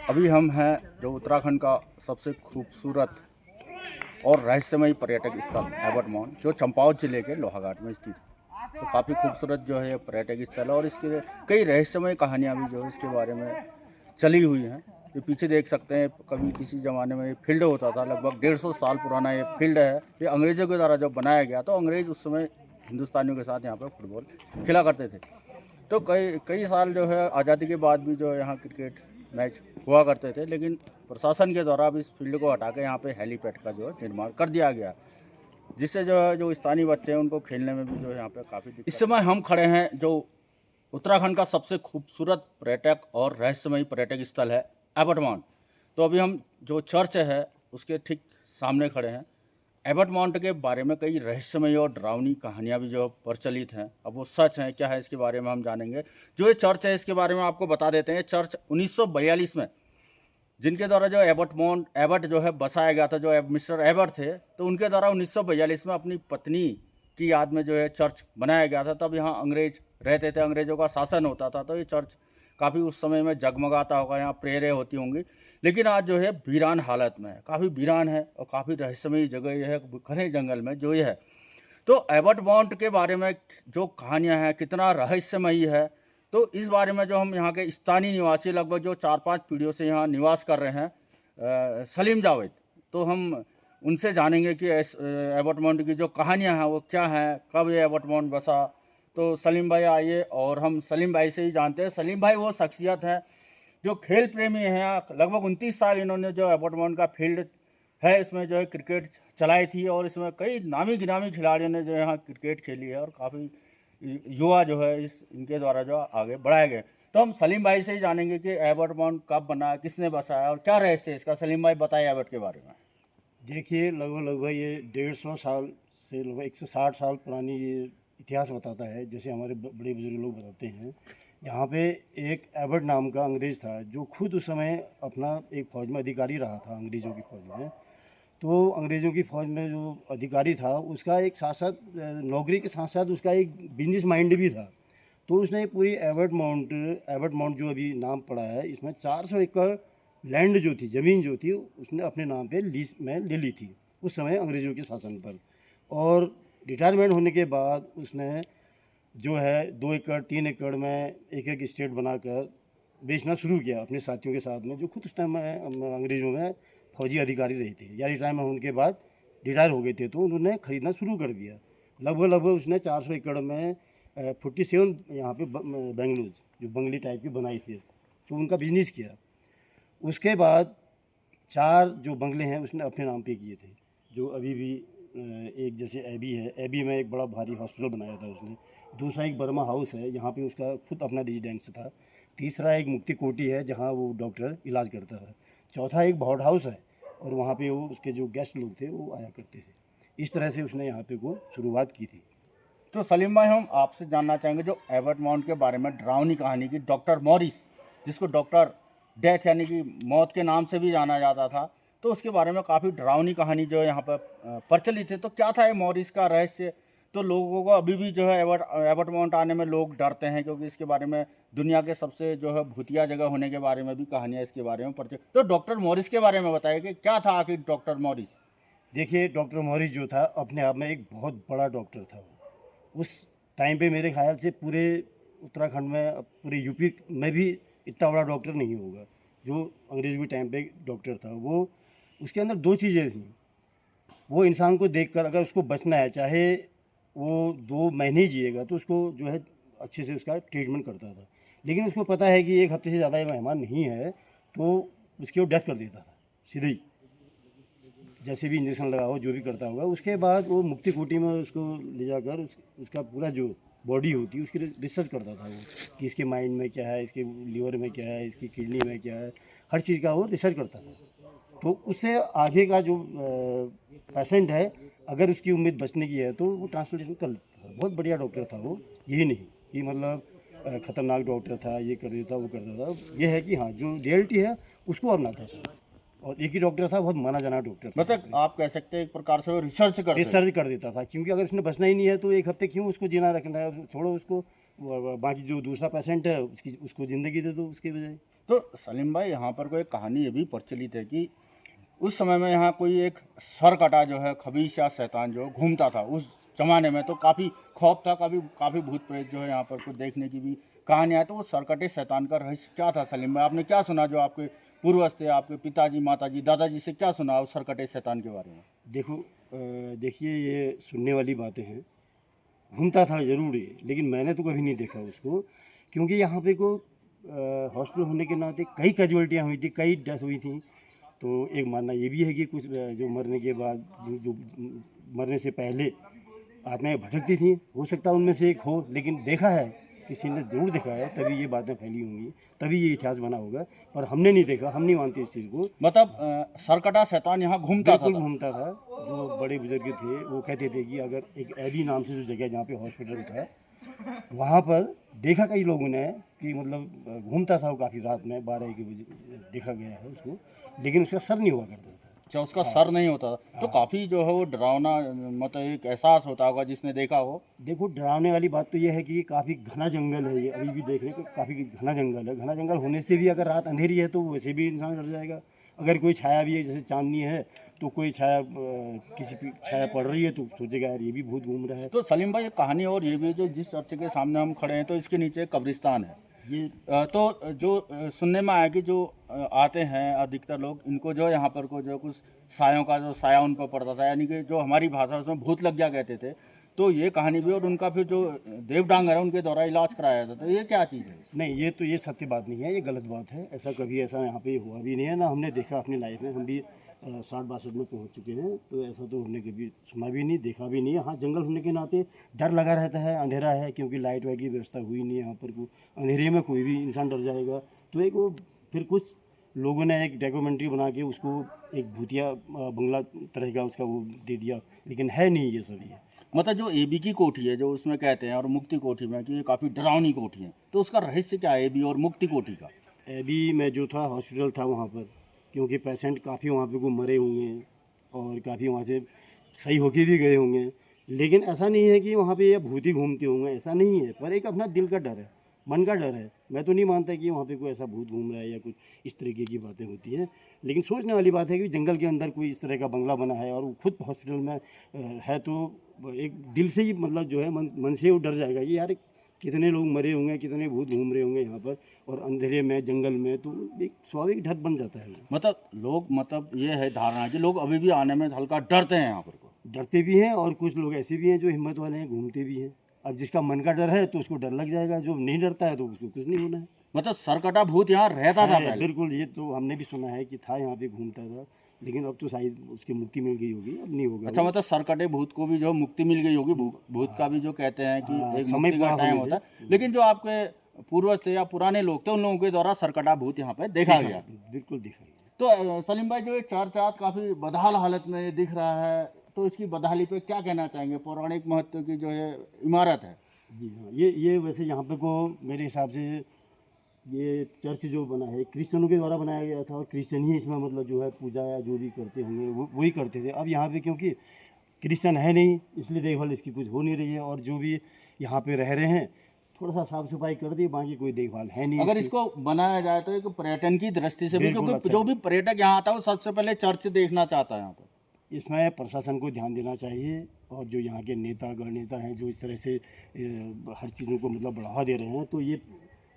अभी हम हैं जो उत्तराखंड का सबसे खूबसूरत और रहस्यमयी पर्यटक स्थल एबट माउंट, जो चंपावत जिले के लोहाघाट में स्थित है। तो काफ़ी खूबसूरत जो है ये पर्यटक स्थल है और इसके कई रहस्यमय कहानियाँ भी जो है इसके बारे में चली हुई हैं। ये पीछे देख सकते हैं, कभी किसी ज़माने में ये फील्ड होता था, लगभग 150 साल पुराना ये फील्ड है। ये अंग्रेज़ों के द्वारा जब बनाया गया तो अंग्रेज़ उस समय हिंदुस्तानियों के साथ यहाँ पर फुटबॉल खेला करते थे। तो कई कई साल जो है आज़ादी के बाद भी जो है यहाँ क्रिकेट मैच हुआ करते थे, लेकिन प्रशासन के द्वारा अब इस फील्ड को हटा के यहाँ पे हेलीपैड का जो है निर्माण कर दिया गया, जिससे जो है जो स्थानीय बच्चे हैं उनको खेलने में भी जो है यहाँ पे काफ़ी दिक्कत। इस समय हम खड़े हैं जो उत्तराखंड का सबसे खूबसूरत पर्यटक और रहस्यमयी पर्यटक स्थल है एबट माउंट। तो अभी हम जो चर्च है उसके ठीक सामने खड़े हैं। एबट माउंट के बारे में कई रहस्यमय और डरावनी कहानियाँ भी जो प्रचलित हैं, अब वो सच हैं क्या है इसके बारे में हम जानेंगे। जो ये चर्च है इसके बारे में आपको बता देते हैं। चर्च 1942 में जिनके द्वारा जो एबट जो है बसाया गया था, जो मिस्टर एबट थे, तो उनके द्वारा 1942 में अपनी पत्नी की याद में जो है चर्च बनाया गया था। तब यहाँ अंग्रेज रहते थे, अंग्रेज़ों का शासन होता था, तो ये चर्च काफ़ी उस समय में जगमगाता होगा, यहाँ प्रेयरें होती होंगी। लेकिन आज जो है वीरान हालत में है, काफ़ी वीरान है और काफ़ी रहस्यमयी जगह ये है, घने जंगल में जो ये है। तो एबट माउंट के बारे में जो कहानियाँ हैं कितना रहस्यमयी है, तो इस बारे में जो हम यहाँ के स्थानीय निवासी लगभग जो 4-5 पीढ़ियों से यहाँ निवास कर रहे हैं, सलीम जावेद, तो हम उनसे जानेंगे कि एबट माउंट की जो कहानियाँ हैं वो क्या हैं, कब ये एबट माउंट बसा। तो सलीम भाई आइए और हम सलीम भाई से ही जानते हैं। सलीम भाई वो शख्सियत है जो खेल प्रेमी हैं, लगभग 29 साल इन्होंने जो एबट माउंट का फील्ड है इसमें जो है क्रिकेट चलाई थी और इसमें कई नामी गिरामी खिलाड़ियों ने जो यहाँ क्रिकेट खेली है और काफ़ी युवा जो है इस इनके द्वारा जो आगे बढ़ाए गए। तो हम सलीम भाई से ही जानेंगे कि एबट माउंट कब बना, किसने बसाया और क्या रहस्य है इसका। सलीम भाई बताइए एबट के बारे में। देखिए, लगभग ये 150 साल से लगभग 160 साल पुरानी ये इतिहास बताता है। जैसे हमारे बड़े बुजुर्ग लोग बताते हैं, यहाँ पे एक एबट नाम का अंग्रेज़ था जो खुद उस समय अपना एक फ़ौज में अधिकारी रहा था, अंग्रेज़ों की फ़ौज में। तो अंग्रेज़ों की फ़ौज में जो अधिकारी था उसका एक साथ साथ नौकरी के साथ साथ उसका एक बिजनेस माइंड भी था। तो उसने पूरी एबट माउंट जो अभी नाम पड़ा है, इसमें 400 एकड़ लैंड जो थी, ज़मीन जो थी, उसने अपने नाम पे लीज में ले ली थी उस समय अंग्रेज़ों के शासन पर। और रिटायरमेंट होने के बाद उसने जो है 2 एकड़ 3 एकड़ में एक एक स्टेट बनाकर बेचना शुरू किया अपने साथियों के साथ में, जो खुद उस टाइम में अंग्रेज़ों में फौजी अधिकारी रहे थे या रिटायरमेंट होने के बाद रिटायर हो गए थे, तो उन्होंने ख़रीदना शुरू कर दिया। लगभग उसने 400 एकड़ में 47 यहाँ पे बेंगलुरु जो बंगली टाइप की बनाई थी, तो उनका बिजनेस किया। उसके बाद 4 जो बंगले हैं उसने अपने नाम पे किए थे, जो अभी भी एक जैसे एबी है, एबी में एक बड़ा भारी हॉस्पिटल बनाया था उसने। दूसरा एक बर्मा हाउस है, यहाँ पे उसका खुद अपना रेजिडेंस था। तीसरा एक मुक्ति कोठी है जहाँ वो डॉक्टर इलाज करता था। चौथा एक बॉर्ड हाउस है और वहाँ पे वो उसके जो गेस्ट लोग थे वो आया करते थे। इस तरह से उसने यहाँ पे वो शुरुआत की थी। तो सलीम भाई हम आपसे जानना चाहेंगे जो एबट माउंट के बारे में डरावनी कहानी की डॉक्टर मॉरिस, जिसको डॉक्टर डेथ यानी कि मौत के नाम से भी जाना जाता था, तो उसके बारे में काफ़ी डरावनी कहानी जो है यहाँ पर प्रचलित है। तो क्या था ये मॉरिस का रहस्य? तो लोगों को अभी भी जो है एबट माउंट आने में लोग डरते हैं, क्योंकि इसके बारे में दुनिया के सबसे जो है भूतिया जगह होने के बारे में भी कहानियाँ इसके बारे में प्रचलित। तो डॉक्टर मॉरिस के बारे में बताइए कि क्या था आखिर डॉक्टर मॉरिस। देखिए, डॉक्टर मॉरिस जो था अपने आप में एक बहुत बड़ा डॉक्टर था। उस टाइम पे मेरे ख्याल से पूरे उत्तराखंड में, पूरे यूपी में भी इतना बड़ा डॉक्टर नहीं होगा जो अंग्रेज़ों के टाइम पे डॉक्टर था। वो उसके अंदर 2 चीज़ें थी। वो इंसान को देखकर अगर उसको बचना है, चाहे वो 2 महीने ही जिएगा, तो उसको जो है अच्छे से उसका ट्रीटमेंट करता था। लेकिन उसको पता है कि 1 हफ्ते से ज़्यादा ये मेहमान नहीं है, तो उसकी वो डेथ कर देता था सीधे ही, जैसे भी इंजेक्शन लगा हो, जो भी करता होगा। उसके बाद वो मुक्ति कोठी में उसको ले जाकर उसका पूरा जो बॉडी होती है उसकी रिसर्च करता था वो, कि इसके माइंड में क्या है, इसके लीवर में क्या है, इसकी किडनी में क्या है, हर चीज़ का वो रिसर्च करता था। तो उससे आगे का जो पेशेंट है, अगर उसकी उम्मीद बचने की है तो वो ट्रांसप्लांटेशन कर लेता था। बहुत बढ़िया डॉक्टर था वो, यही नहीं कि मतलब ख़तरनाक डॉक्टर था, ये कर देता वो करता था। ये है कि हाँ, जो रियलिटी है उसको अपनाता था। और एक ही डॉक्टर था, बहुत माना जाना डॉक्टर था। मतलब आप कह सकते हैं एक प्रकार से वो रिसर्च करते थे। रिसर्च कर देता था, क्योंकि अगर उसने बचना ही नहीं है तो 1 हफ्ते क्यों उसको जीना रखना है, छोड़ो उसको, बाकी जो दूसरा पेशेंट है उसकी उसको ज़िंदगी दे दो उसके बजाय। तो सलीम भाई, यहाँ पर कोई कहानी ये भी प्रचलित है कि उस समय में यहाँ कोई एक सरकटा जो है, खबीस या शैतान जो घूमता था उस जमाने में, तो काफ़ी खौफ था, काफ़ी भूत प्रेत जो है यहाँ पर कुछ देखने की भी कहानी है। तो वो सरकटे शैतान का रहस्य क्या था सलीम भाई? आपने क्या सुना, जो आपके पूर्वज थे, आपके पिताजी, माताजी, दादाजी से क्या सुना उस सरकटे शैतान के बारे में? देखिए ये सुनने वाली बातें हैं। घूमता था ज़रूर ये, लेकिन मैंने तो कभी नहीं देखा उसको, क्योंकि यहाँ पे को हॉस्पिटल होने के नाते कई कैजुअल्टियाँ हुई थी, कई डेथ हुई थी। तो एक मानना ये भी है कि कुछ जो मरने के बाद जो मरने से पहले आत्माएं भटकती थी, हो सकता है उनमें से एक हो, लेकिन देखा है, किसी ने ज़रूर देखा है, तभी ये बातें फैली होंगी, तभी ये इतिहास बना होगा। पर हमने नहीं देखा, हम नहीं मानते इस चीज़ को। मतलब सरकटा शैतान यहाँ घूमता था? बिल्कुल घूमता था। जो बड़े बुजुर्ग थे वो कहते थे कि अगर एक एबी नाम से जो जगह जहाँ पे हॉस्पिटल था, वहाँ पर देखा कई लोगों ने कि मतलब घूमता था वो काफ़ी रात में 12-1 बजे देखा गया है उसको, लेकिन उसका सर नहीं हुआ करता था। अच्छा, उसका सर नहीं होता था। तो काफ़ी जो है वो डरावना, मतलब एक एहसास होता होगा जिसने देखा हो। देखो, डरावने वाली बात तो ये है कि काफ़ी घना जंगल है ये, अभी भी देख रहे हैं कि काफ़ी घना जंगल है। घना जंगल होने से भी अगर रात अंधेरी है तो वैसे भी इंसान डर जाएगा। अगर कोई छाया भी है, जैसे चांदनी है, तो कोई छाया किसी की छाया पड़ रही है तो सोचेगा यार ये भी भूत घूम रहा है। तो सलीम भाई, एक कहानी और ये भी है, जो जिस चर्च के सामने हम खड़े हैं तो इसके नीचे एक कब्रिस्तान है। ये तो जो सुनने में आया कि जो आते हैं अधिकतर लोग, इनको जो यहाँ पर को जो कुछ सायों का जो साया उन पर पड़ता था, यानी कि जो हमारी भाषा उसमें भूत लग गया कहते थे। तो ये कहानी भी, और उनका फिर जो देव डांगर है उनके द्वारा इलाज कराया जाता था। तो ये क्या चीज़ है? नहीं, ये सत्य बात नहीं है, ये गलत बात है। ऐसा कभी ऐसा यहाँ पे हुआ भी नहीं है, ना हमने देखा अपनी लाइफ में। हम भी 60-62 में पहुँच चुके हैं, तो ऐसा तो हमने कभी सुना भी नहीं, देखा भी नहीं है। हाँ, जंगल होने के नाते डर लगा रहता है, अंधेरा है, क्योंकि लाइट वाइट की व्यवस्था हुई नहीं है यहाँ पर। को अंधेरे में कोई भी इंसान डर जाएगा। तो एक वो फिर कुछ लोगों ने एक डॉक्यूमेंट्री बना के उसको एक भूतिया बंगला तरह का उसका वो दे दिया, लेकिन है नहीं ये सब। ये मतलब जो एबी की कोठी है जो उसमें कहते हैं, और मुक्ति कोठी में, कि ये काफ़ी डरावनी कोठी है, तो उसका रहस्य क्या है एबी और मुक्ति कोठी का? अभी मैं जो था हॉस्पिटल था वहाँ पर, क्योंकि पेशेंट काफ़ी वहाँ पे को मरे होंगे और काफ़ी वहाँ से सही होके भी गए होंगे, लेकिन ऐसा नहीं है कि वहाँ पे ये भूत ही घूमते होंगे, ऐसा नहीं है। पर एक अपना दिल का डर है, मन का डर है। मैं तो नहीं मानता कि वहाँ पे कोई ऐसा भूत घूम रहा है या कुछ इस तरीके की बातें होती हैं, लेकिन सोचने वाली बात है कि जंगल के अंदर कोई इस तरह का बंगला बना है और वो खुद हॉस्पिटल में है, तो एक दिल से ही मतलब जो है मन से वो डर जाएगा कि यार कितने लोग मरे होंगे, कितने भूत घूम रहे होंगे यहाँ पर और अंधेरे में जंगल में, तो एक स्वाभाविक डर बन जाता है। मतलब लोग, मतलब ये है धारणा कि लोग अभी भी आने में हल्का डरते हैं यहाँ पर को। डरते भी हैं और कुछ लोग ऐसे भी हैं जो हिम्मत वाले हैं, घूमते भी हैं। अब जिसका मन का डर है तो उसको डर लग जाएगा, जो नहीं डरता है तो उसको कुछ नहीं होना है। मतलब सरकटा भूत यहाँ रहता था पहले? बिल्कुल, ये तो हमने भी सुना है कि था, यहाँ पे घूमता था, लेकिन अब तो शायद उसकी मुक्ति मिल गई होगी, अब नहीं होगा। अच्छा, मतलब सरकटे भूत को भी जो मुक्ति मिल गई होगी, भूत का भी जो कहते हैं कि एक समय मुक्ति का पूरा टाइम होने होता है, लेकिन जो आपके पूर्वज थे या पुराने लोग थे, उन लोगों के द्वारा सरकटा भूत यहाँ पे देखा गया। बिल्कुल दिखा। तो सलीम भाई, जो ये चर्च आज काफ़ी बदहाल हालत में दिख रहा है, तो इसकी बदहाली पे क्या कहना चाहेंगे? पौराणिक महत्व की जो ये इमारत है। जी हाँ, ये वैसे यहाँ पे को मेरे हिसाब से ये चर्च जो बना है क्रिश्चियनों के द्वारा बनाया गया था, और क्रिश्चियन ही इसमें मतलब जो है पूजा या जो भी करते होंगे वही करते थे। अब यहाँ पे क्योंकि क्रिश्चियन है नहीं, इसलिए देखभाल इसकी कुछ हो नहीं रही है, और जो भी यहाँ पे रह रहे हैं थोड़ा सा साफ सफाई कर दी, बाकी कोई देखभाल है नहीं। अगर इसको बनाया जाए तो एक पर्यटन की दृष्टि से भी, क्योंकि अच्छा जो भी पर्यटक यहाँ आता है वो सबसे पहले चर्च देखना चाहता है यहाँ पर। इसमें प्रशासन को ध्यान देना चाहिए, और जो यहाँ के नेता गण नेता हैं जो इस तरह से हर चीज़ों को मतलब बढ़ावा दे रहे हैं, तो ये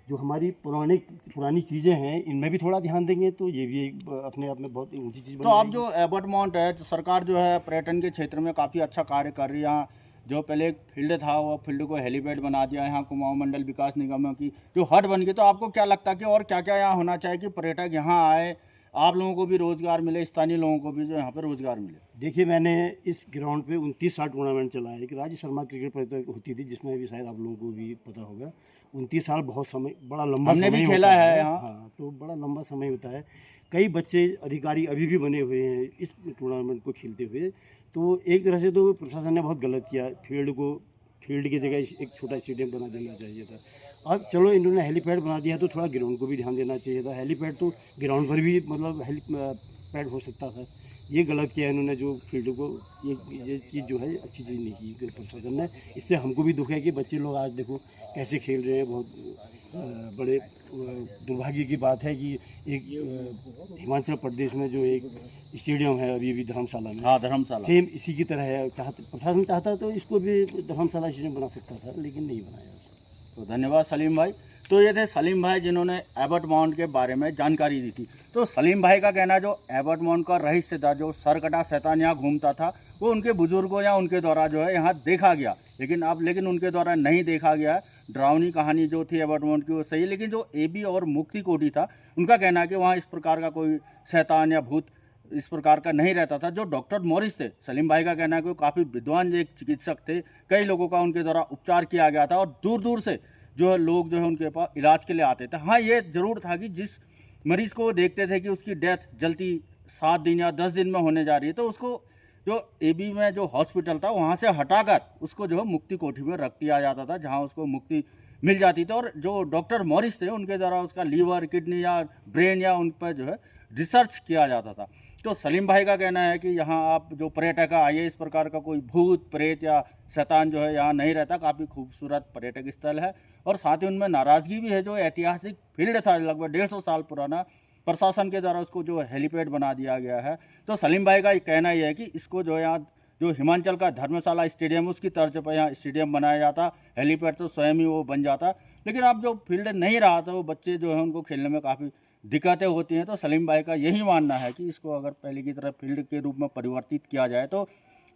जो हमारी पुरानी चीज़ें हैं इनमें भी थोड़ा ध्यान देंगे तो ये भी एक अपने आप में बहुत ऊंची चीज़ बन तो अब जाएगी। जो एबर्ट माउंट है, तो सरकार जो है पर्यटन के क्षेत्र में काफ़ी अच्छा कार्य कर रही है। यहाँ जो पहले एक फील्ड था, वो फील्ड को हेलीपैड बना दिया। यहाँ कुमाऊं मंडल विकास निगम की जो हट बन गई। तो आपको क्या लगता है कि और क्या क्या यहाँ होना चाहिए कि पर्यटक यहाँ आए, आप लोगों को भी रोज़गार मिले, स्थानीय लोगों को भी जो यहाँ पर रोज़गार मिले? देखिए, मैंने इस ग्राउंड पे 29 साल टूर्नामेंट चलाया। एक राज्य शर्मा क्रिकेट प्रतियोगिता होती थी, जिसमें भी शायद आप लोगों को भी पता होगा। 29 साल बहुत समय, बड़ा लंबा हमने समय भी खेला होता है यहाँ। हाँ, तो बड़ा लंबा समय होता है। कई बच्चे अधिकारी अभी भी बने हुए हैं इस टूर्नामेंट को खेलते हुए। तो एक तरह से तो प्रशासन ने बहुत गलत किया, फील्ड की जगह एक छोटा स्टेडियम बना देना चाहिए था। अब चलो इन्होंने हेलीपैड बना दिया तो थोड़ा ग्राउंड को भी ध्यान देना चाहिए था। हेलीपैड तो ग्राउंड पर भी मतलब हेलीपैड हो सकता था। ये गलत किया इन्होंने, जो फील्ड को ये चीज़ जो है अच्छी चीज़ नहीं की प्रशासन ने। इससे हमको भी दुख है कि बच्चे लोग आज देखो कैसे खेल रहे हैं, बहुत बड़े दुर्भाग्य की बात है कि एक हिमाचल प्रदेश में जो एक स्टेडियम है अभी धर्मशाला में, हाँ धर्मशाला, सेम इसी की तरह है। प्रशासन चाहता तो इसको भी धर्मशाला स्टेडियम बना सकता था, लेकिन नहीं बनाया। तो धन्यवाद सलीम भाई। तो ये थे सलीम भाई जिन्होंने एबर्ट माउंट के बारे में जानकारी दी थी। तो सलीम भाई का कहना जो एबर्ट माउंट का रहस्य था, जो सरकटा शैतान यहाँ घूमता था, वो उनके बुजुर्गों या उनके द्वारा जो है यहाँ देखा गया, लेकिन उनके द्वारा नहीं देखा गया। डरावनी कहानी जो थी एबर्ट माउंट की वो सही है, लेकिन जो एबी और मुक्ति कोठी था, उनका कहना है कि वहाँ इस प्रकार का कोई शैतान या भूत इस प्रकार का नहीं रहता था। जो डॉक्टर मॉरिस थे, सलीम भाई का कहना है कि वो काफ़ी विद्वान एक चिकित्सक थे, कई लोगों का उनके द्वारा उपचार किया गया था और दूर दूर से जो है लोग जो है उनके पास इलाज के लिए आते थे। हाँ, ये ज़रूर था कि जिस मरीज़ को वो देखते थे कि उसकी डेथ जल्दी 7 दिन या 10 दिन में होने जा रही है, तो उसको जो एबी में जो हॉस्पिटल था वहाँ से हटाकर उसको जो है मुक्ति कोठी में रख दिया जाता था, जहाँ उसको मुक्ति मिल जाती थी। और जो डॉक्टर मॉरिस थे, उनके द्वारा उसका लीवर, किडनी या ब्रेन या उन पर जो है रिसर्च किया जाता था। तो सलीम भाई का कहना है कि यहाँ आप जो पर्यटक आइए, इस प्रकार का कोई भूत प्रेत या शैतान जो है यहाँ नहीं रहता। काफ़ी खूबसूरत पर्यटक स्थल है और साथ ही उनमें नाराज़गी भी है। जो ऐतिहासिक फील्ड था लगभग 150 साल पुराना, प्रशासन के द्वारा उसको जो हेलीपैड बना दिया गया है। तो सलीम भाई का कहना यह है कि इसको जो है यहाँ जो हिमाचल का धर्मशाला स्टेडियम, उसकी तर्ज पर यहाँ स्टेडियम बनाया जाता, हेलीपैड तो स्वयं ही वो बन जाता। लेकिन अब जो फील्ड नहीं रहा था, वो बच्चे जो है उनको खेलने में काफ़ी दिक्कतें होती हैं। तो सलीम भाई का यही मानना है कि इसको अगर पहले की तरह फील्ड के रूप में परिवर्तित किया जाए तो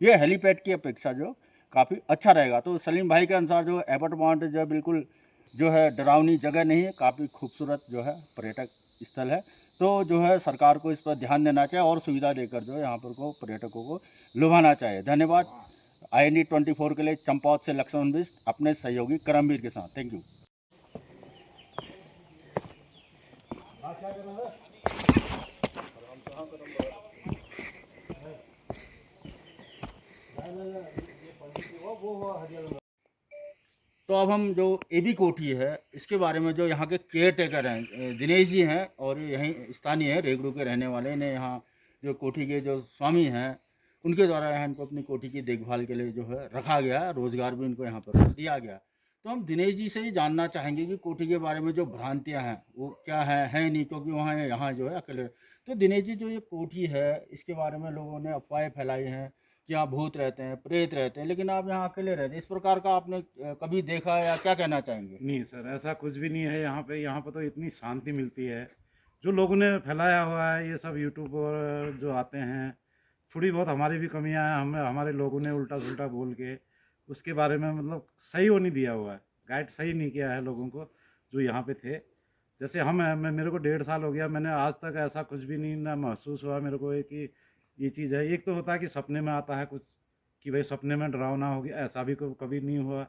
ये हेलीपैड की अपेक्षा जो काफ़ी अच्छा रहेगा। तो सलीम भाई के अनुसार जो एबर्ट माउंट जो बिल्कुल जो है डरावनी जगह नहीं है, काफ़ी खूबसूरत जो है पर्यटक स्थल है। तो जो है सरकार को इस पर ध्यान देना चाहिए और सुविधा देकर जो है यहाँ पर को पर्यटकों को लुभाना चाहिए। धन्यवाद। IND 24 के लिए चंपावत से लक्ष्मण बिष्ट अपने सहयोगी करमवीर के साथ। Thank you. तो अब हम जो एबी कोठी है इसके बारे में, जो यहाँ के केयर टेकर हैं दिनेश जी हैं और यहीं स्थानीय हैं, रेगरू के रहने वाले, इन्हें यहाँ जो कोठी के जो स्वामी हैं उनके द्वारा यहाँ इनको अपनी कोठी की देखभाल के लिए जो है रखा गया, रोज़गार भी इनको यहाँ पर दिया गया। तो हम दिनेश जी से ही जानना चाहेंगे कि कोठी के बारे में जो भ्रांतियाँ हैं वो क्या है नहीं, क्योंकि वहाँ यहाँ जो है अकेले। तो दिनेश जी, जो ये कोठी है इसके बारे में लोगों ने अफवाहें फैलाई हैं कि यहाँ भूत रहते हैं, प्रेत रहते हैं, लेकिन आप यहाँ अकेले रहते हैं, इस प्रकार का आपने कभी देखा या क्या कहना चाहेंगे? नहीं सर, ऐसा कुछ भी नहीं है यहाँ पे तो इतनी शांति मिलती है। जो लोगों ने फैलाया हुआ है ये सब यूट्यूब पर जो आते हैं, थोड़ी बहुत हमारी भी कमियां हैं, हमारे लोगों ने उल्टा सुल्टा बोल के उसके बारे में मतलब सही वो नहीं दिया हुआ है, गाइड सही नहीं किया है लोगों को जो यहाँ पे थे। जैसे मेरे को 1.5 साल हो गया, मैंने आज तक ऐसा कुछ भी नहीं ना महसूस हुआ मेरे को कि ये चीज़ है। एक तो होता है कि सपने में आता है कुछ कि भाई सपने में डरावना हो गया, ऐसा भी कभी नहीं हुआ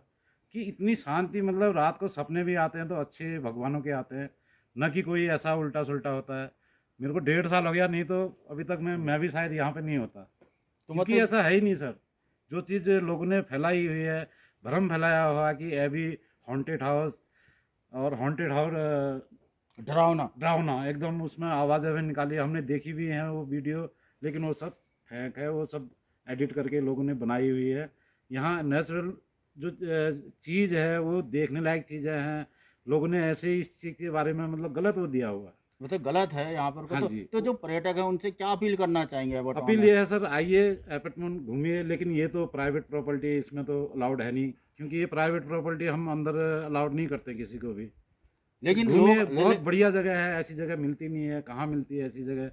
कि इतनी शांति। मतलब रात को सपने भी आते हैं तो अच्छे भगवानों के आते हैं, न कि कोई ऐसा उल्टा सुल्टा होता है। मेरे को 1.5 साल हो गया, नहीं तो अभी तक मैं भी शायद यहाँ पे नहीं होता। तो क्योंकि ऐसा है ही नहीं सर। जो चीज़ लोगों ने फैलाई हुई है, भ्रम फैलाया हुआ कि एबी हॉन्टेड हाउस और हॉन्टेड हाउस डरावना एकदम, उसमें आवाज़ें भी निकाली, हमने देखी भी हैं वो वीडियो, लेकिन वो सब फेक है, वो सब एडिट करके लोगों ने बनाई हुई है। यहाँ नेचुरल जो चीज़ है वो देखने लायक चीज़ें हैं, लोगों ने ऐसे ही इस चीज़ के बारे में मतलब गलत वो दिया हुआ है। वो तो गलत है यहाँ पर। हाँ जी। तो जो पर्यटक है उनसे क्या अपील करना चाहेंगे? अपील ये है सर, आइए अपार्टमेंट घूमिए, लेकिन ये तो प्राइवेट प्रॉपर्टी है, इसमें तो अलाउड है नहीं, क्योंकि ये प्राइवेट प्रॉपर्टी हम अंदर अलाउड नहीं करते किसी को भी। लेकिन घूमिए, बहुत बढ़िया जगह है, ऐसी जगह मिलती नहीं है, कहाँ मिलती है ऐसी जगह,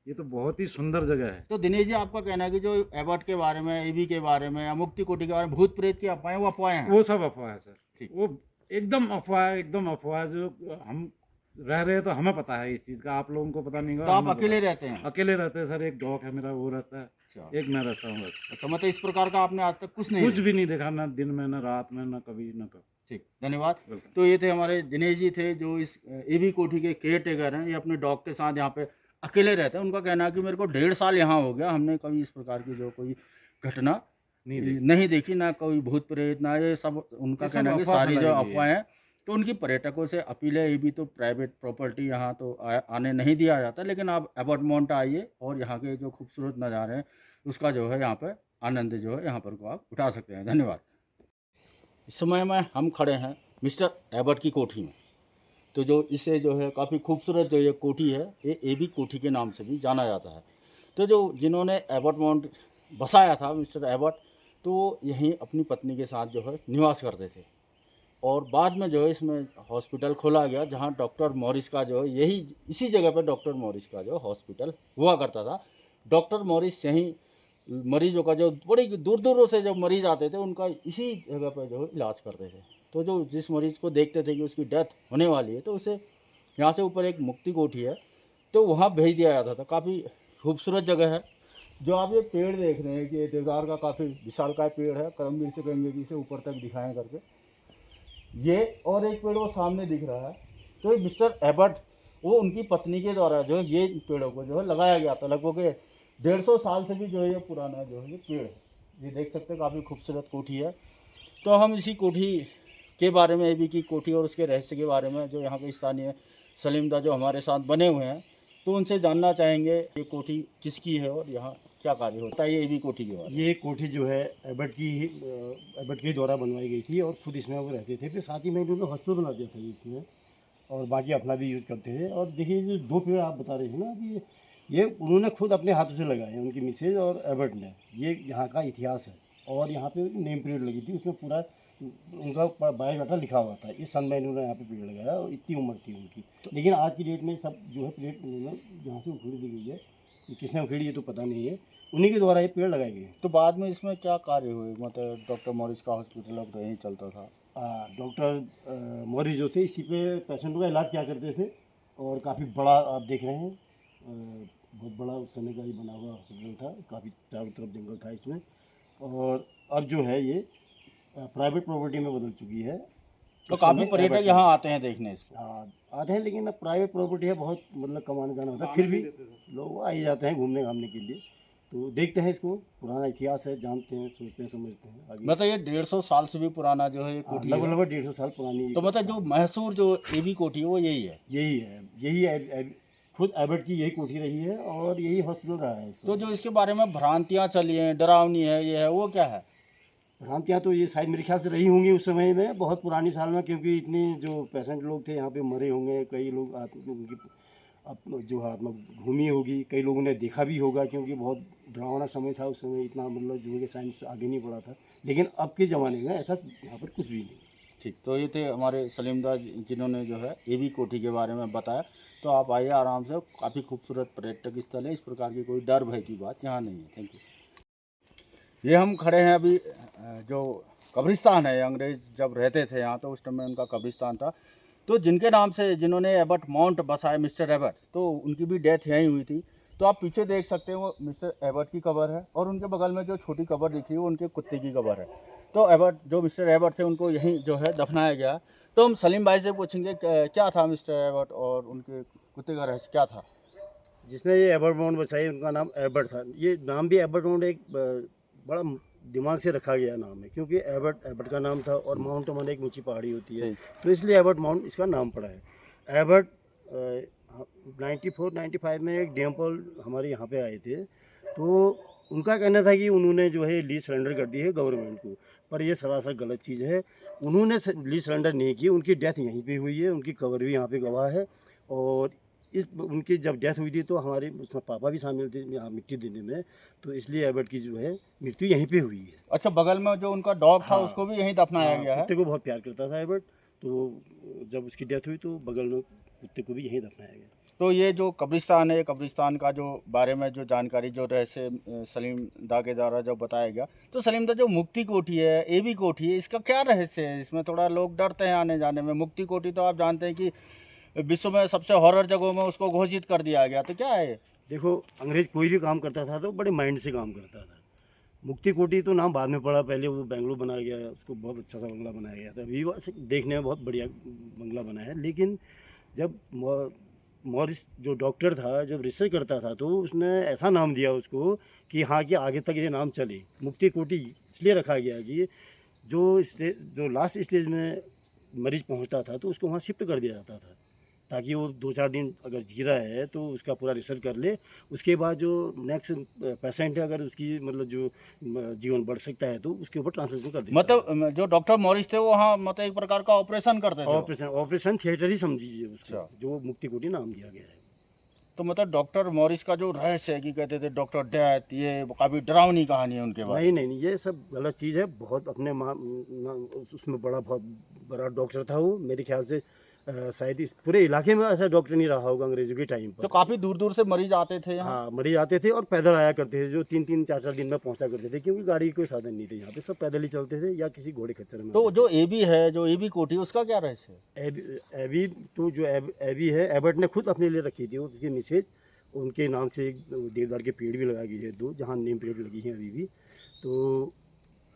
ये तो बहुत ही सुंदर जगह है। तो दिनेश जी, आपका कहना है कि जो एबर्ट के बारे में, एबी के बारे में या मुक्ति कोठी के बारे में भूत प्रेत की अफवाहें, वो अफवाहें हैं? वो सब अफवाह है सर, ठीक। वो एकदम अफवाह है, एकदम अफवाह। जो हम रह रहे हैं तो हमें पता है इस चीज़ का, आप लोगों को पता नहीं होगा। तो आप अकेले रहते हैं? अकेले रहते हैं सर, एक डॉग है मेरा, वो रहता है। अच्छा। एक मैं रहता हूँ बस। अच्छा, मतलब इस प्रकार का आपने आज तक कुछ नहीं? कुछ भी नहीं देखा, ना दिन में, ना रात में, ना कभी, ना कभी। ठीक, धन्यवाद। वेलकम। तो ये थे हमारे दिनेश जी थे, जो इस एबी कोठी के केयर टेकर हैं। ये अपने डॉग के साथ यहाँ पे अकेले रहते हैं। उनका कहना है कि मेरे को 1.5 साल यहाँ हो गया, हमने कभी इस प्रकार की जो कोई घटना नहीं देखी, ना कोई भूत प्रेत, ना ये सब। उनका कहना है कि सारी जो अफवाहें हैं। तो उनकी पर्यटकों से अपील है, ये भी तो प्राइवेट प्रॉपर्टी, यहाँ तो आने नहीं दिया जाता, लेकिन आप एबर्ट माउंट आइए और यहाँ के जो खूबसूरत नज़ारे हैं उसका जो है यहाँ पर आनंद जो है यहाँ पर को आप उठा सकते हैं। धन्यवाद। इस समय में हम खड़े हैं मिस्टर एबर्ट की कोठी में। तो जो इसे जो है काफ़ी खूबसूरत जो ये कोठी है, ये एबी कोठी के नाम से भी जाना जाता है। तो जो जिन्होंने एबट माउंट बसाया था मिस्टर एबट, तो वो यहीं अपनी पत्नी के साथ जो है निवास करते थे। और बाद में जो है इसमें हॉस्पिटल खोला गया, जहाँ डॉक्टर मॉरिस का जो है यही इसी जगह पर डॉक्टर मॉरिस का जो हॉस्पिटल हुआ करता था। डॉक्टर मॉरिस यहीं मरीजों का जो बड़ी दूर दूरों से जब मरीज आते थे उनका इसी जगह पर जो है इलाज करते थे। तो जो जिस मरीज़ को देखते थे कि उसकी डेथ होने वाली है, तो उसे यहाँ से ऊपर एक मुक्ति कोठी है, तो वहाँ भेज दिया जाता था। काफ़ी खूबसूरत जगह है। जो आप ये पेड़ देख रहे हैं कि ये देवदार का काफ़ी विशालकाय पेड़ है, करमवीर से कहेंगे कि इसे ऊपर तक दिखाएं करके। ये और एक पेड़ वो सामने दिख रहा है, तो ये मिस्टर एबट वो उनकी पत्नी के द्वारा जो है ये पेड़ों को जो है लगाया गया था। लगभग 150 साल से भी जो है ये पुराना जो है ये पेड़ है। ये देख सकते हैं, काफ़ी खूबसूरत कोठी है। तो हम इसी कोठी के बारे में, एबी की कोठी और उसके रहस्य के बारे में जो यहाँ के स्थानीय सलीमदा जो हमारे साथ बने हुए हैं, तो उनसे जानना चाहेंगे ये कोठी किसकी है और यहाँ क्या कार्य होता है। ये एबी कोठी के बारे में। ये कोठी जो है एबट के द्वारा बनवाई गई थी और खुद इसमें वो रहते थे। फिर साथ ही में इन्होंने हॉस्पिटल बना दिया था इसमें, और बाकी अपना भी यूज़ करते हैं। और देखिए जो 2 पेड़ आप बता रहे थे ना कि ये उन्होंने खुद अपने हाथों से लगाए हैं, उनकी मिसेज और एबट ने। ये यहाँ का इतिहास है। और यहाँ पे नेम प्लेट लगी थी, उसमें पूरा उनका बायोडाटा लिखा हुआ था। इस सन में इन्होंने यहाँ पे पेड़ लगाया और इतनी उम्र थी उनकी। लेकिन आज की डेट में सब जो है प्लेट उन्होंने यहाँ से उखेड़ दी गई है। ये किसने उखेड़ी ये तो पता नहीं है, उन्हीं के द्वारा ये पेड़ लगाए गए। तो बाद में इसमें क्या कार्य हुए, मतलब डॉक्टर मॉरिस का हॉस्पिटल अब यहीं चलता था। डॉक्टर मॉरिस जो थे इसी पे पेशेंटों का इलाज किया करते थे। और काफ़ी बड़ा आप देख रहे हैं, बहुत बड़ा उस समय का ही बना हुआ हॉस्पिटल था। काफ़ी चारों तरफ जंगल था इसमें। और अब जो है ये प्राइवेट प्रॉपर्टी में बदल चुकी है। तो काफ़ी पर्यटक यहाँ आते हैं देखने इसको। आते हैं, लेकिन अब प्राइवेट प्रॉपर्टी है, बहुत मतलब कमाने जाना होता है। फिर भी लोग आ ही जाते हैं घूमने घामने के लिए। तो देखते हैं इसको, पुराना इतिहास है, जानते हैं, सोचते हैं, समझते हैं आगे। मतलब ये 150 साल से भी पुराना जो है ये कोठी है। लगभग 150 साल पुरानी। तो मतलब जो मशहूर जो एबी कोठी है वो यही है। यही है खुद एबट की यही कोठी रही है और यही हॉस्पिटल रहा है। तो जो इसके बारे में भ्रांतियाँ चली हैं, डरावनी है, ये है, वो क्या है। भ्रांतियाँ तो ये शायद मेरे ख्याल से रही होंगी उस समय में, बहुत पुरानी साल में, क्योंकि इतनी जो पेशेंट लोग थे यहाँ पे मरे होंगे। कई लोग उनकी जो आत्मा घूमी होगी, कई लोगों ने देखा भी होगा, क्योंकि बहुत डरावना समय था उस समय। इतना मतलब जो है साइंस आगे नहीं बढ़ा था। लेकिन अब के ज़माने में ऐसा यहाँ पर कुछ भी नहीं। ठीक, तो ये थे हमारे सलीमदा जिन्होंने जो है एबी कोठी के बारे में बताया। तो आप आइए आराम से, काफ़ी खूबसूरत पर्यटक स्थल है, इस प्रकार की कोई डर भय की बात यहाँ नहीं है। Thank you. ये हम खड़े हैं अभी जो कब्रिस्तान है, अंग्रेज जब रहते थे यहाँ तो उस टाइम में उनका कब्रिस्तान था। तो जिनके नाम से जिन्होंने एबट माउंट बसाया, मिस्टर एबट, तो उनकी भी डेथ यहीं हुई थी। तो आप पीछे देख सकते हैं वो मिस्टर एबट की कब्र है, और उनके बगल में जो छोटी कब्र दिख रही है वो उनके कुत्ते की कब्र है। तो एबट जो मिस्टर एबट थे उनको यहीं जो है दफनाया गया। तो हम सलीम भाई से पूछेंगे क्या था मिस्टर एबट और उनके कुत्ते का रहस्य क्या था। जिसने ये एबट माउंट बसाई उनका नाम एबट था। ये नाम भी एबट माउंट एक बड़ा दिमाग से रखा गया नाम है, क्योंकि एबट का नाम था और माउंट माने एक ऊंची पहाड़ी होती है, तो इसलिए एबट माउंट इसका नाम पड़ा है। एबट 94-95 में एक डेम्पल हमारे यहाँ पे आए थे। तो उनका कहना था कि उन्होंने जो है लीज सरेंडर कर दी है गवर्नमेंट को, पर ये सरासर गलत चीज़ है। उन्होंने लीज सरेंडर नहीं की, उनकी डेथ यहीं पे हुई है, उनकी कब्र भी यहाँ पे गवाह है। और उनकी जब डेथ हुई थी तो हमारे उसमें पापा भी शामिल थे यहाँ मिट्टी देने में, तो इसलिए एबट की जो है मृत्यु यहीं पे हुई है। अच्छा, बगल में जो उनका डॉग था उसको भी यहीं दफनाया गया है। कुत्ते को बहुत प्यार करता था एबट, तो जब उसकी डेथ हुई तो बगल में कुत्ते को भी यहीं दफनाया गया। तो ये जो कब्रिस्तान है, कब्रिस्तान का जो बारे में जो जानकारी जो रहस्य सलीम दा के द्वारा जो बताया गया, तो सलीम दा जो मुक्ति कोठी है, एबी कोठी है, इसका क्या रहस्य है। इसमें थोड़ा लोग डरते हैं आने जाने में। मुक्ति कोठी तो आप जानते हैं कि विश्व में सबसे हॉरर जगहों में उसको घोषित कर दिया गया, तो क्या है। देखो, अंग्रेज कोई भी काम करता था तो बड़े माइंड से काम करता था। मुक्ति कोठी तो नाम बाद में पड़ा, पहले वो बेंगलुरु बनाया गया, उसको बहुत अच्छा सा बंगला बनाया गया था। अभी देखने में बहुत बढ़िया बंगला बना है। लेकिन जब मॉरिस जो डॉक्टर था, जब रिसर्च करता था, तो उसने ऐसा नाम दिया उसको कि हाँ कि आगे तक ये नाम चले। मुक्ति कोठी इसलिए रखा गया कि जो लास्ट स्टेज में मरीज पहुंचता था तो उसको वहाँ शिफ्ट कर दिया जाता था। ताकि वो 2-4 दिन अगर जी रहा है तो उसका पूरा रिसर्च कर ले। उसके बाद जो नेक्स्ट पेशेंट है, अगर उसकी मतलब जो जीवन बढ़ सकता है तो उसके ऊपर ट्रांसलेशन कर देता मतलब जो डॉक्टर मॉरिस थे वो वहाँ मतलब एक प्रकार का ऑपरेशन करते है। थे। ऑपरेशन थिएटर ही समझिए उसका, अच्छा। जो मुक्ति कोटी नाम दिया गया है। तो मतलब डॉक्टर मॉरिस का जो रहस्य है कि कहते थे डॉक्टर डेथ, ये काफ़ी डरावनी कहानी है उनके बारे में। नहीं, ये सब गलत चीज़ है। बहुत अपने उसमें बहुत बड़ा डॉक्टर था वो, मेरे ख्याल से शायद इस पूरे इलाके में ऐसा डॉक्टर नहीं रहा होगा अंग्रेजों के टाइम तो पर। काफ़ी दूर दूर से मरीज आते थे यहाँ। हाँ, मरीज आते थे और पैदल आया करते थे, जो 3-3, 4-4 दिन में पहुंचा करते थे, क्योंकि गाड़ी के कोई साधन नहीं थे यहाँ पे, सब पैदल ही चलते थे या किसी घोड़े खच्चर में। तो जो एबी है, जो एबी कोठी, उसका क्या रहस्य है? एबी तो जो एबी है, एबर्ट ने खुद अपने लिए रखी थी उसकी मिसेज, उनके नाम से एक देवदार के पेड़ भी लगाई गई है 2, जहाँ नेम प्लेट लगी है अभी भी। तो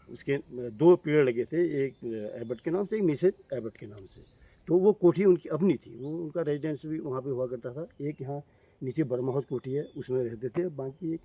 उसके 2 पेड़ लगे थे, एक एबर्ट के नाम से, एक मिसेज एबर्ट के नाम से। तो वो कोठी उनकी अपनी थी, वो उनका रेजिडेंस भी वहाँ पे हुआ करता था। एक यहाँ नीचे बर्मा हाउस कोठी है, उसमें रहते थे। बाकी एक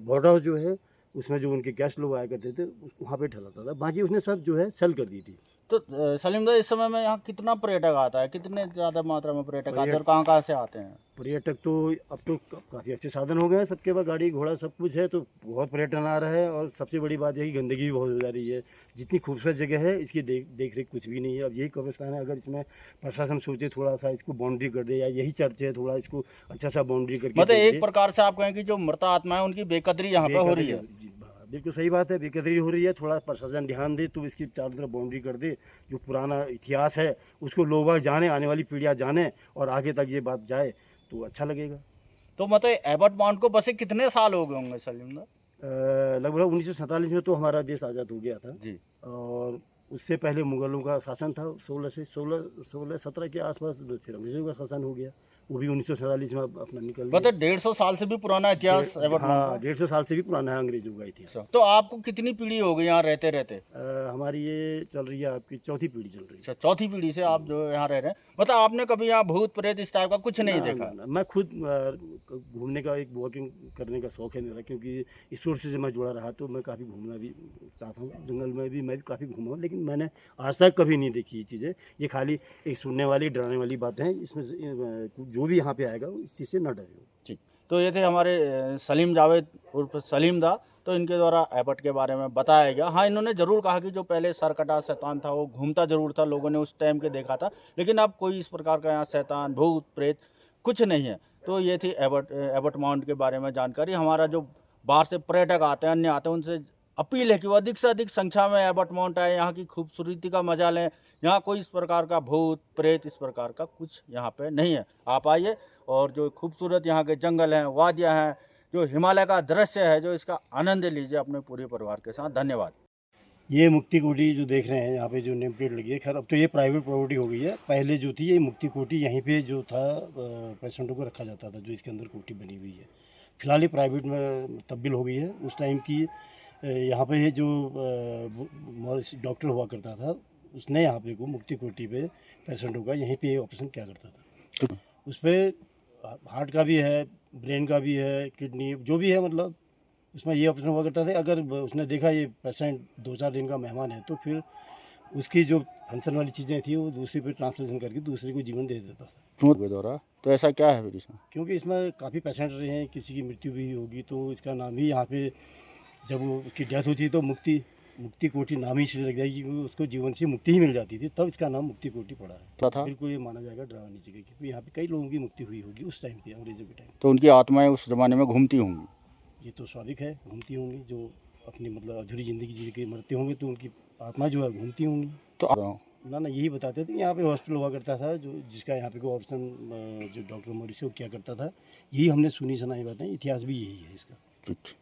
बॉर्डर हाउस जो है, उसमें जो उनके गेस्ट लोग आया करते थे, वहाँ पे ठहराता था। बाकी उसने सब जो है सेल कर दी थी। तो सलीम भाई, इस समय में यहाँ कितना पर्यटक आता है, कितने ज़्यादा मात्रा में पर्यटक आते हैं और कहाँ कहाँ से आते हैं? पर्यटक तो अब तो काफ़ी अच्छे साधन हो गए हैं, सबके पास गाड़ी घोड़ा सब कुछ है, तो बहुत पर्यटन आ रहा है। और सबसे बड़ी बात यही, गंदगी भी बहुत हो जा रही है। जितनी खूबसूरत जगह है, इसकी देख रेख कुछ भी नहीं है। अब यही कब्रिस्तान है, अगर इसमें प्रशासन सोचे थोड़ा सा इसको बाउंड्री कर दे, या यही चर्च है, थोड़ा इसको अच्छा सा बाउंड्री करके मतलब दे एक दे। प्रकार से आप कहें कि जो मृत आत्मा है उनकी बेकदरी यहाँ पे हो रही है। जी, बिल्कुल सही बात है, बेकदरी हो रही है। थोड़ा प्रशासन ध्यान दे तो इसकी चारों तरफ बाउंड्री कर दे, जो पुराना इतिहास है उसको लोग बाग जाने, आने वाली पीढ़ियाँ जाने और आगे तक ये बात जाए तो अच्छा लगेगा। तो मतलब एबर्ट माउंट को बसे कितने साल हो गए होंगे सलीम भाई? लगभग 1947 में तो हमारा देश आज़ाद हो गया था जी। और उससे पहले मुगलों का शासन था। 16 के आसपास फिर अंग्रेजों का शासन हो गया, वो भी 1947 में अपना निकल गया। मतलब 150 साल से भी पुराना इतिहास एबर्ट माउंट हाँ, 150 साल से भी पुराना है अंग्रेजों का इतिहास। का। तो आपको कितनी पीढ़ी हो गई यहाँ रहते रहते? हमारी ये चल रही है, आपकी चौथी पीढ़ी चल रही है। अच्छा, चौथी पीढ़ी से आप जो यहाँ रह रहे हैं। मतलब आपने कभी यहाँ भूत प्रेत इस टाइप का कुछ नहीं देखा? ना, मैं खुद घूमने का, एक वॉकिंग करने का शौक है मेरा, क्योंकि ईश्वर से मैं जुड़ा रहा तो मैं काफ़ी घूमना भी चाहता हूँ। जंगल में भी मैं भी काफ़ी घूमा हूँ, लेकिन मैंने आज तक कभी नहीं देखी ये चीज़ें। ये खाली एक सुनने वाली, डराने वाली बातें हैं। इसमें जो भी यहाँ पे आएगा इस चीज़ से न डरे। ठीक। तो ये थे हमारे सलीम जावेद उर्फ सलीम दा। तो इनके द्वारा एबर्ट के बारे में बताया गया। हाँ, इन्होंने ज़रूर कहा कि जो पहले सरकटा शैतान था वो घूमता ज़रूर था, लोगों ने उस टाइम के देखा था, लेकिन अब कोई इस प्रकार का यहाँ शैतान, भूत प्रेत कुछ नहीं है। तो ये थी एबर्ट माउंट के बारे में जानकारी। हमारा जो बाहर से पर्यटक आते हैं, अन्य आते हैं, उनसे अपील है कि वो अधिक से अधिक संख्या में एबर्ट माउंट आए, यहाँ की खूबसूरती का मजा लें। यहाँ कोई इस प्रकार का भूत प्रेत इस प्रकार का कुछ यहाँ पे नहीं है। आप आइए और जो खूबसूरत यहाँ के जंगल हैं, वादियाँ हैं, जो हिमालय का दृश्य है, जो इसका आनंद लीजिए अपने पूरे परिवार के साथ। धन्यवाद। ये मुक्ति कोठी जो देख रहे हैं यहाँ पे, जो नेम प्लेट लगी है, खैर अब तो ये प्राइवेट प्रॉपर्टी हो गई है। पहले जो थी ये मुक्ति कोठी, यहीं पे जो था पेशेंटों को रखा जाता था, जो इसके अंदर कोठी बनी हुई है। फिलहाल ये प्राइवेट में तब्दील हो गई है। उस टाइम की यहाँ पे जो डॉक्टर हुआ करता था, उसने यहाँ पे को मुक्ति कोठी पे पेशेंटों का यहीं पे ऑपरेशन किया करता था। उस पर हार्ट का भी है, ब्रेन का भी है, किडनी जो भी है, मतलब उसमें ये ऑपरेशन हुआ करता था। अगर उसने देखा ये पेशेंट 2-4 दिन का मेहमान है, तो फिर उसकी जो फंक्शन वाली चीज़ें थी वो दूसरी पे ट्रांसलेशन करके दूसरे को जीवन दे देता था। के द्वारा तो ऐसा क्या है फिर इसमें? क्योंकि इसमें काफ़ी पेशेंट रहे हैं, किसी की मृत्यु भी होगी, तो इसका नाम ही यहाँ पे, जब वो उसकी डेथ होती तो मुक्ति कोठी नाम ही इसलिए लग जाएगी, क्योंकि उसको जीवन से मुक्ति ही मिल जाती थी, तब इसका नाम मुक्ति कोठी पड़ा है। था। बिल्कुल ये माना जाएगा डरावनी जगह, क्योंकि यहाँ पे कई लोगों की मुक्ति हुई होगी उस टाइम पे, अंग्रेजों के टाइम। तो उनकी आत्माएं उस जमाने में घूमती होंगी? ये तो स्वाभाविक है, घूमती होंगी। जो अपनी मतलब अधूरी ज़िंदगी जी के मरते होंगे तो उनकी आत्मा जो है घूमती होंगी। तो ना, यही बताते थे। यहाँ पे हॉस्पिटल हुआ करता था, जो जिसका यहाँ पे को ऑप्शन जो डॉक्टर मॉरिस वो क्या करता था, यही हमने सुनी सुनाई बातें, इतिहास भी यही है इसका। ठीक।